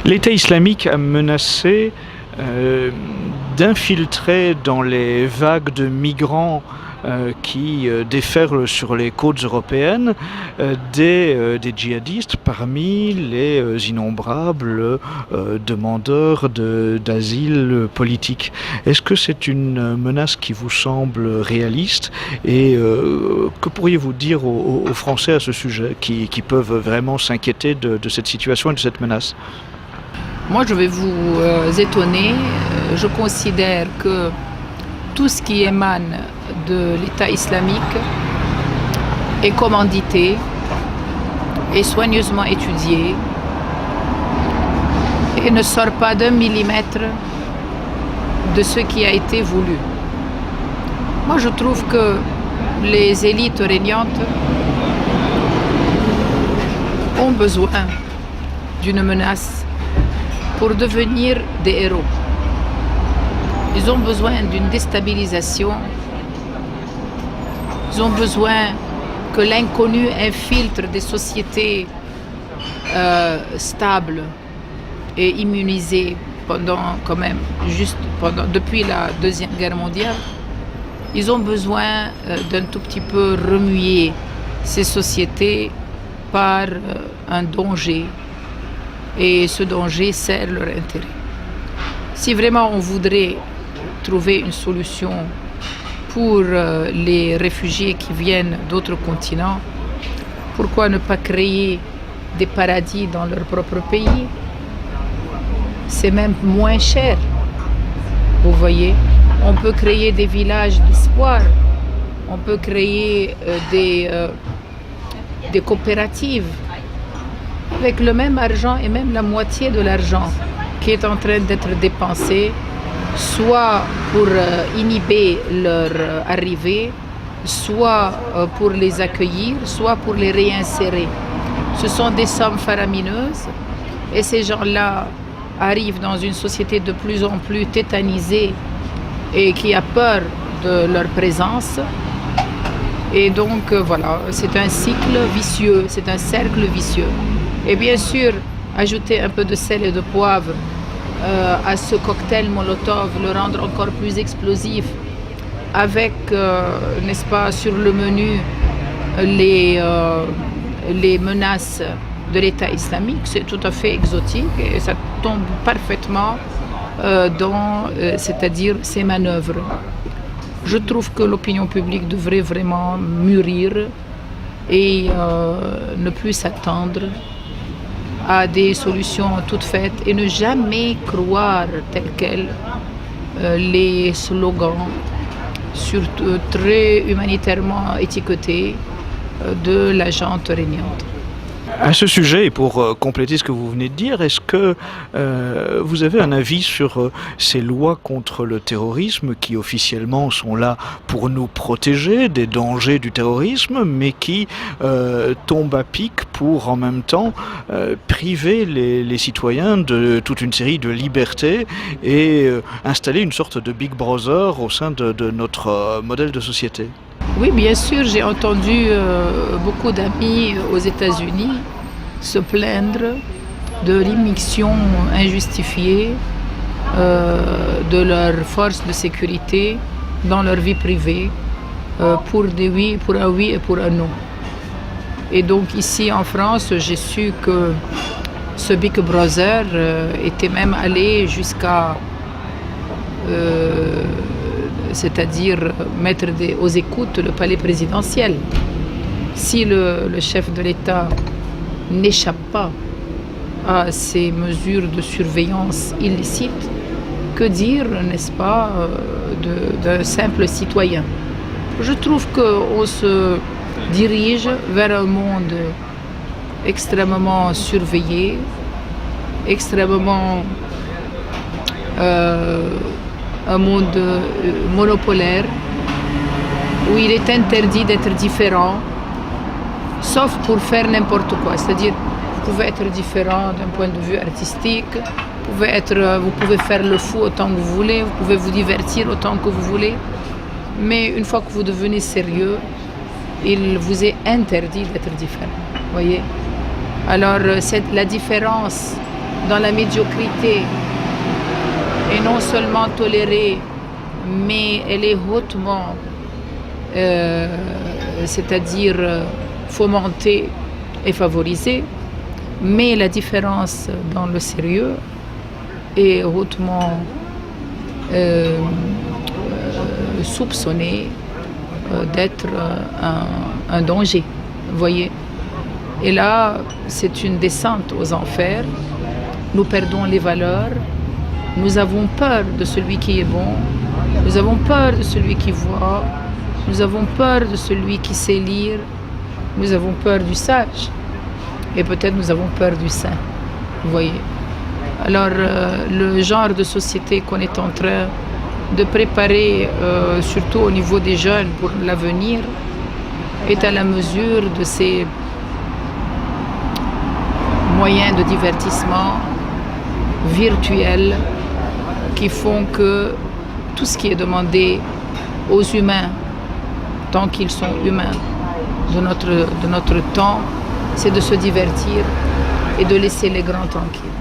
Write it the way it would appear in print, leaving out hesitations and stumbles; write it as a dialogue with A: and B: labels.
A: L'État islamique a menacé d'infiltrer dans les vagues de migrants qui déferlent sur les côtes européennes des djihadistes parmi les innombrables demandeurs d'asile politique. Est-ce que c'est une menace qui vous semble réaliste et que pourriez-vous dire aux Français à ce sujet qui peuvent vraiment s'inquiéter de cette situation et de cette menace?
B: Moi, je vais vous étonner. Je considère que tout ce qui émane de l'État islamique est commandité, est soigneusement étudié et ne sort pas d'un millimètre de ce qui a été voulu. Moi, je trouve que les élites régnantes ont besoin d'une menace pour devenir des héros. Ils ont besoin d'une déstabilisation. Ils ont besoin que l'inconnu infiltre des sociétés stables et immunisées depuis la Deuxième Guerre mondiale. Ils ont besoin d'un tout petit peu remuer ces sociétés par un danger. Et ce danger sert leur intérêt. Si vraiment on voudrait trouver une solution pour les réfugiés qui viennent d'autres continents, pourquoi ne pas créer des paradis dans leur propre pays? C'est même moins cher. Vous voyez, on peut créer des villages d'espoir, on peut créer des coopératives avec le même argent et même la moitié de l'argent qui est en train d'être dépensé, soit pour inhiber leur arrivée, soit pour les accueillir, soit pour les réinsérer. Ce sont des sommes faramineuses et ces gens-là arrivent dans une société de plus en plus tétanisée et qui a peur de leur présence. Et donc voilà, c'est un cycle vicieux, c'est un cercle vicieux. Et bien sûr, ajouter un peu de sel et de poivre à ce cocktail Molotov, le rendre encore plus explosif, avec, n'est-ce pas, sur le menu les menaces de l'État islamique, c'est tout à fait exotique et ça tombe parfaitement c'est-à-dire ces manœuvres. Je trouve que l'opinion publique devrait vraiment mûrir et ne plus s'attendre à des solutions toutes faites et ne jamais croire tels quels les slogans, surtout très humanitairement étiquetés, de la gente régnante.
A: À ce sujet, et pour compléter ce que vous venez de dire, est-ce que vous avez un avis sur ces lois contre le terrorisme qui officiellement sont là pour nous protéger des dangers du terrorisme, mais qui tombent à pic pour en même temps priver les citoyens de toute une série de libertés et installer une sorte de Big Brother au sein de notre modèle de société?
B: Oui, bien sûr, j'ai entendu beaucoup d'amis aux États-Unis se plaindre de l'immixtion injustifiée de leurs forces de sécurité dans leur vie privée pour un oui et pour un non. Et donc ici en France, j'ai su que ce Big Brother était même allé jusqu'à c'est-à-dire mettre aux écoutes le palais présidentiel. Si le chef de l'État n'échappe pas à ces mesures de surveillance illicites, que dire, n'est-ce pas, d'un simple citoyen? Je trouve qu'on se dirige vers un monde extrêmement surveillé, extrêmement un monde monopolaire où il est interdit d'être différent, sauf pour faire n'importe quoi. C'est-à-dire, vous pouvez être différent d'un point de vue artistique, vous pouvez faire le fou autant que vous voulez, vous pouvez vous divertir autant que vous voulez, mais une fois que vous devenez sérieux, il vous est interdit d'être différent. Voyez? Alors, la différence dans la médiocrité est non seulement tolérée, mais elle est hautement, c'est-à-dire fomentée et favorisée. Mais la différence dans le sérieux est hautement soupçonnée d'être un danger, vous voyez. Et là, c'est une descente aux enfers. Nous perdons les valeurs. Nous avons peur de celui qui est bon. Nous avons peur de celui qui voit. Nous avons peur de celui qui sait lire. Nous avons peur du sage. Et peut-être nous avons peur du saint. Vous voyez. Alors, le genre de société qu'on est en train de préparer, surtout au niveau des jeunes pour l'avenir, est à la mesure de ces moyens de divertissement virtuels qui font que tout ce qui est demandé aux humains, tant qu'ils sont humains, de notre temps, c'est de se divertir et de laisser les grands tranquilles.